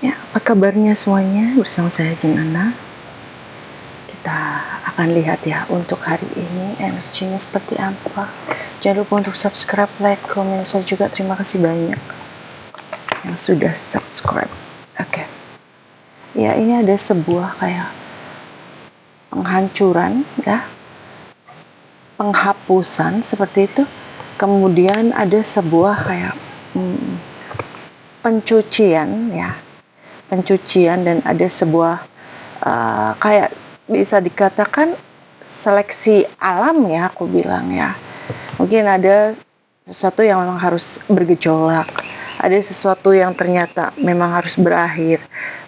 Ya, apa kabarnya semuanya? Bersama saya Jimana. Kita akan lihat ya untuk hari ini energinya seperti apa. Jangan lupa untuk subscribe, like, komen, share juga. Terima kasih banyak yang sudah subscribe. Oke. Ya, ini ada sebuah kayak penghancuran ya, penghapusan seperti itu. Kemudian ada sebuah kayak pencucian ya, pencucian, dan ada sebuah kayak bisa dikatakan seleksi alam ya, aku bilang ya. Mungkin ada sesuatu yang memang harus bergejolak, ada sesuatu yang ternyata memang harus berakhir,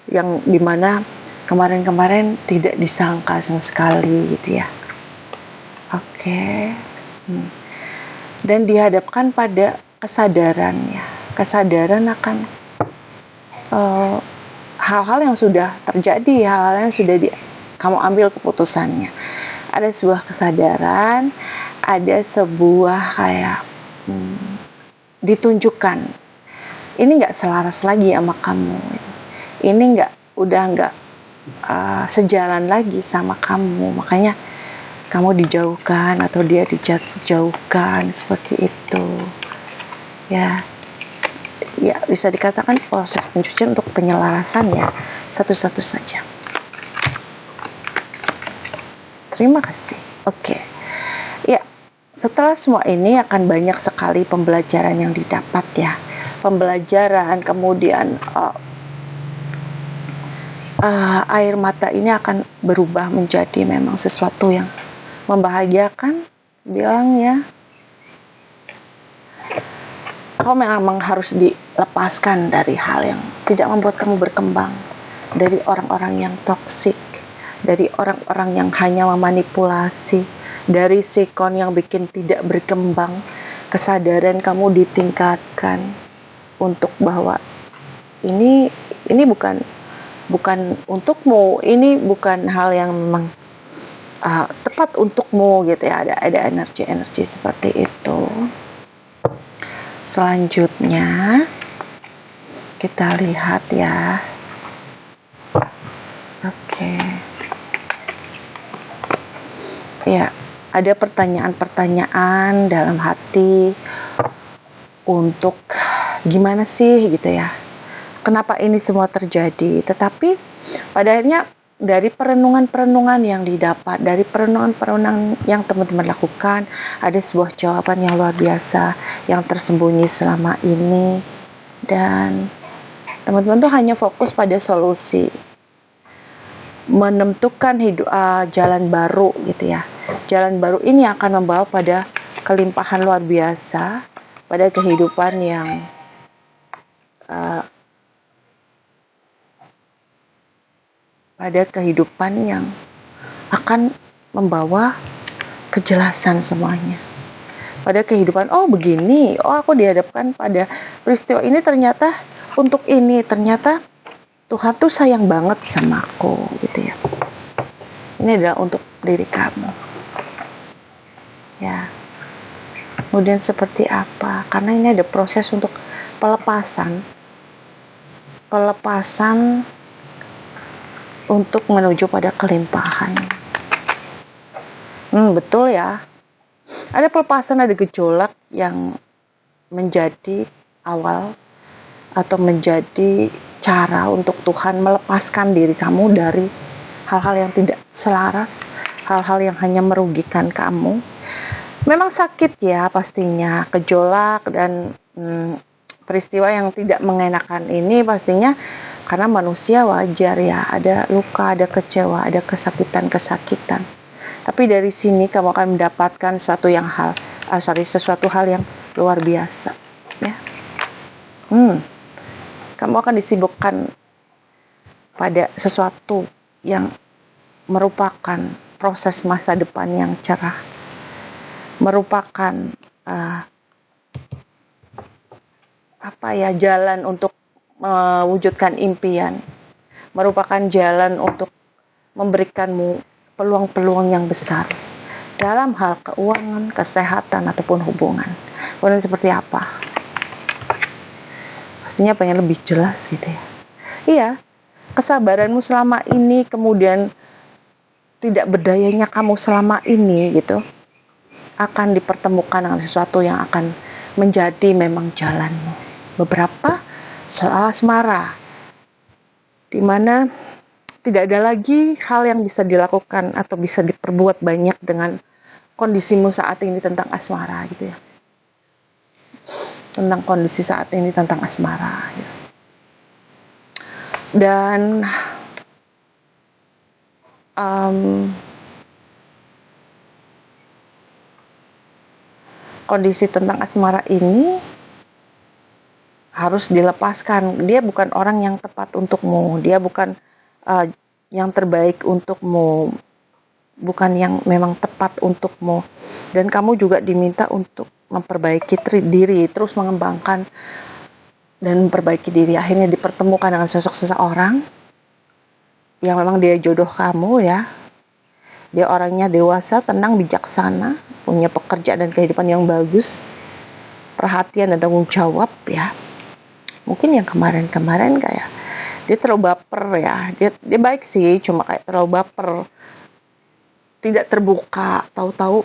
yang dimana kemarin-kemarin tidak disangka sama sekali gitu ya. Oke. Dan dihadapkan pada kesadaran ya, kesadaran akan hal-hal yang sudah terjadi, hal-hal yang sudah kamu ambil keputusannya. Ada sebuah kesadaran, ada sebuah kayak ditunjukkan. Ini nggak selaras lagi sama kamu. Ini udah nggak sejalan lagi sama kamu. Makanya kamu dijauhkan atau dia dijauhkan seperti itu. Ya, bisa dikatakan proses pencucian untuk penyelarasan ya, satu-satu saja. Terima kasih. Oke. Ya, setelah semua ini akan banyak sekali pembelajaran yang didapat ya. Pembelajaran, kemudian air mata ini akan berubah menjadi memang sesuatu yang membahagiakan. Bilangnya kau memang harus dilepaskan dari hal yang tidak membuat kamu berkembang, dari orang-orang yang toksik, dari orang-orang yang hanya memanipulasi, dari sikon yang bikin tidak berkembang. Kesadaran kamu ditingkatkan untuk bahwa ini bukan untukmu, ini bukan hal yang memang tepat untukmu gitu ya. Ada energi seperti itu. Selanjutnya kita lihat ya. Oke. Ya, ada pertanyaan-pertanyaan dalam hati untuk gimana sih gitu ya, kenapa ini semua terjadi. Tetapi pada akhirnya dari perenungan-perenungan yang didapat, dari perenungan-perenungan yang teman-teman lakukan, ada sebuah jawaban yang luar biasa yang tersembunyi selama ini. Dan teman-teman tuh hanya fokus pada solusi, menentukan jalan baru gitu ya. Jalan baru ini akan membawa pada kelimpahan luar biasa, pada kehidupan yang akan membawa kejelasan semuanya. Pada kehidupan, oh begini, oh aku dihadapkan pada peristiwa ini, ternyata untuk ini, ternyata Tuhan tuh sayang banget sama aku gitu ya. Ini adalah untuk diri kamu ya. Kemudian seperti apa, karena ini ada proses untuk pelepasan untuk menuju pada kelimpahan. Betul ya. Ada pelepasan, ada gejolak yang menjadi awal atau menjadi cara untuk Tuhan melepaskan diri kamu dari hal-hal yang tidak selaras, hal-hal yang hanya merugikan kamu. Memang sakit ya pastinya, gejolak dan peristiwa yang tidak mengenakan ini pastinya, karena manusia wajar ya, ada luka, ada kecewa, ada kesakitan. Tapi dari sini kamu akan mendapatkan sesuatu hal yang luar biasa ya. Kamu akan disibukkan pada sesuatu yang merupakan proses masa depan yang cerah, merupakan jalan untuk mewujudkan impian, merupakan jalan untuk memberikanmu peluang-peluang yang besar dalam hal keuangan, kesehatan, ataupun hubungan. Kemudian seperti apa? Pastinya pengen lebih jelas gitu ya. Iya, kesabaranmu selama ini, kemudian tidak berdayanya kamu selama ini gitu, akan dipertemukan dengan sesuatu yang akan menjadi memang jalanmu. Beberapa soal asmara, di mana tidak ada lagi hal yang bisa dilakukan atau bisa diperbuat banyak dengan kondisimu saat ini tentang asmara gitu ya. Tentang kondisi saat ini tentang asmara gitu. Dan kondisi tentang asmara ini harus dilepaskan. Dia bukan orang yang tepat untukmu, dia bukan yang terbaik untukmu, bukan yang memang tepat untukmu. Dan kamu juga diminta untuk memperbaiki diri, terus mengembangkan dan memperbaiki diri. Akhirnya dipertemukan dengan sosok seseorang yang memang dia jodoh kamu ya. Dia orangnya dewasa, tenang, bijaksana, punya pekerjaan dan kehidupan yang bagus, perhatian dan tanggung jawab ya. Mungkin yang kemarin-kemarin kayak dia terlalu baper ya. Dia baik sih, cuma kayak terlalu baper, tidak terbuka, tahu-tahu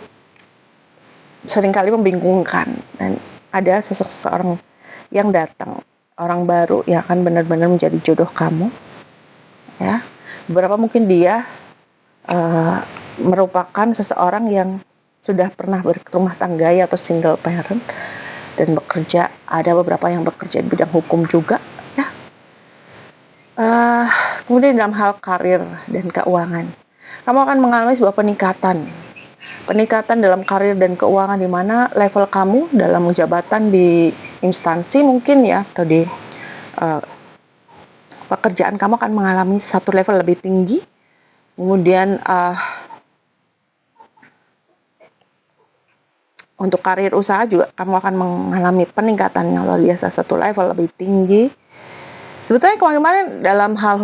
seringkali membingungkan. Dan ada seseorang yang datang, orang baru yang akan benar-benar menjadi jodoh kamu ya. Beberapa mungkin dia merupakan seseorang yang sudah pernah berumah tangga ya, atau single parent dan bekerja. Ada beberapa yang bekerja di bidang hukum juga ya. Kemudian dalam hal karir dan keuangan, kamu akan mengalami sebuah peningkatan dalam karir dan keuangan, di mana level kamu dalam jabatan di instansi mungkin ya, atau di pekerjaan kamu akan mengalami satu level lebih tinggi. Kemudian untuk karir usaha juga kamu akan mengalami peningkatan yang luar biasa, satu level lebih tinggi. Sebetulnya kemarin dalam hal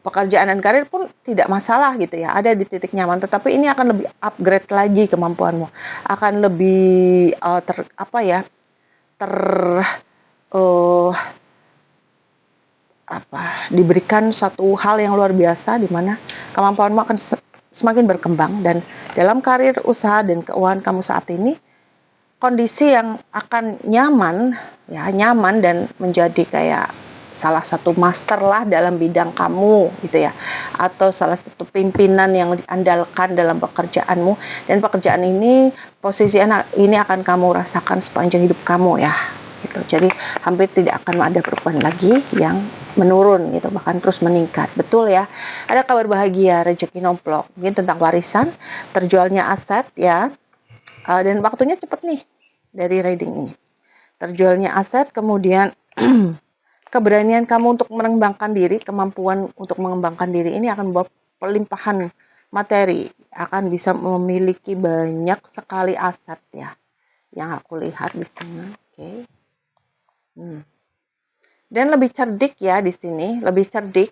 pekerjaan dan karir pun tidak masalah gitu ya, ada di titik nyaman, tetapi ini akan lebih upgrade lagi kemampuanmu, akan lebih diberikan satu hal yang luar biasa, di mana kemampuanmu akan semakin berkembang. Dan dalam karir usaha dan keuangan kamu saat ini, kondisi yang akan nyaman dan menjadi kayak salah satu master lah dalam bidang kamu gitu ya, atau salah satu pimpinan yang diandalkan dalam pekerjaanmu. Dan pekerjaan ini, posisi ini akan kamu rasakan sepanjang hidup kamu ya gitu. Jadi hampir tidak akan ada perubahan lagi yang menurun gitu, bahkan terus meningkat. Betul ya. Ada kabar bahagia, rezeki nomplok, mungkin tentang warisan, terjualnya aset ya. Dan waktunya cepat nih dari reading ini. Terjualnya aset, kemudian keberanian kamu untuk mengembangkan diri, kemampuan untuk mengembangkan diri ini akan membawa pelimpahan materi, akan bisa memiliki banyak sekali aset ya, yang aku lihat di sini. Oke. Dan lebih cerdik ya di sini, lebih cerdik.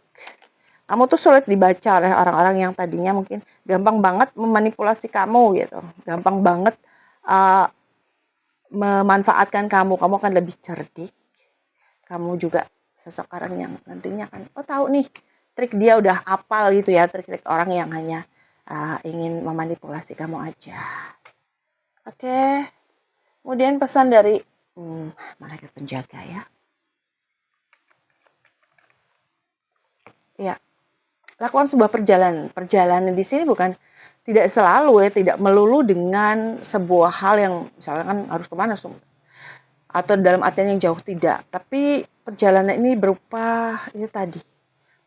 Kamu tuh sulit dibaca oleh orang-orang yang tadinya mungkin gampang banget memanipulasi kamu gitu, gampang banget memanfaatkan kamu. Kamu akan lebih cerdik. Kamu juga seseorang yang nantinya akan, tahu nih trik dia, udah hafal gitu ya, trik-trik orang yang hanya ingin memanipulasi kamu aja. Oke. Kemudian pesan dari malaikat penjaga ya. Ya, lakukan sebuah perjalanan. Perjalanan di sini bukan tidak selalu ya, tidak melulu dengan sebuah hal yang misalkan harus kemana atau dalam artian yang jauh, tidak. Tapi perjalanan ini berupa itu tadi,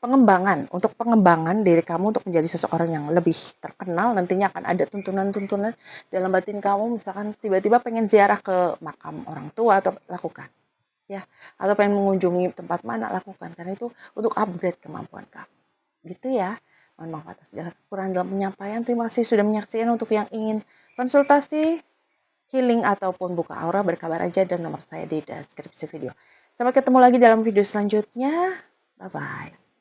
pengembangan, untuk pengembangan diri kamu untuk menjadi seseorang yang lebih terkenal. Nantinya akan ada tuntunan-tuntunan dalam batin kamu, misalkan tiba-tiba pengen ziarah ke makam orang tua, atau lakukan ya, atau pengen mengunjungi tempat mana, lakukan, karena itu untuk upgrade kemampuan kamu gitu ya. Mohon maaf atas segala kekurangan dalam penyampaian. Terima kasih sudah menyaksikan. Untuk yang ingin konsultasi, healing, ataupun buka aura, berkabar aja, dan nomor saya di deskripsi video. Sampai ketemu lagi dalam video selanjutnya. Bye-bye.